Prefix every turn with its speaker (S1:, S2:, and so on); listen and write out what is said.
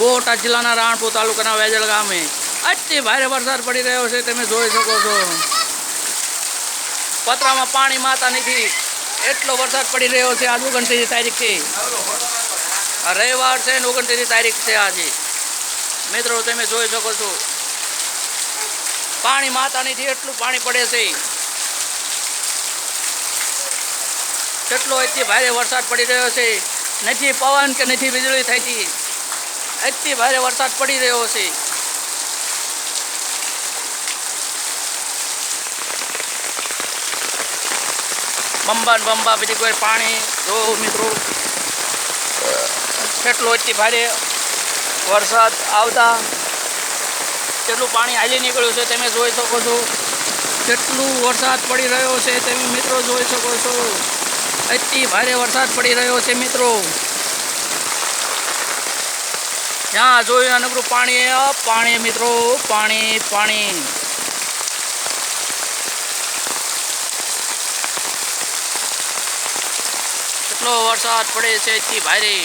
S1: બોટાદ જિલ્લાના રાણપુર તાલુકાના વેજલ ગામે અતિ ભારે વરસાદ પડી રહ્યો છે. તમે જોઈ શકો છો પતરામાં પાણી માતા નથી, એટલો વરસાદ પડી રહ્યો છે. આજ 29 તારીખ છે, રવિવાર છે, 29 તારીખ છે આજે. મિત્રો તમે જોઈ શકો છો પાણી માતા નથી, એટલું પાણી પડે છે. કેટલો અતિ ભારે વરસાદ પડી રહ્યો છે. નથી પવન કે નથી વીજળી થતી, અતિ ભારે વરસાદ પડી રહ્યો છે. બંબા બધી કોઈ પાણી જો મિત્રો કેટલો અતિ ભારે વરસાદ આવતા કેટલું પાણી હાલી નીકળ્યું છે. તમે જોઈ શકો છો કેટલું વરસાદ પડી રહ્યો છે. તમે મિત્રો જોઈ શકો છો અતિ ભારે વરસાદ પડી રહ્યો છે. મિત્રો જ્યાં જોયું અનગરું પાણી મિત્રો પાણી કેટલો વરસાદ પડે છે અતિ ભારે.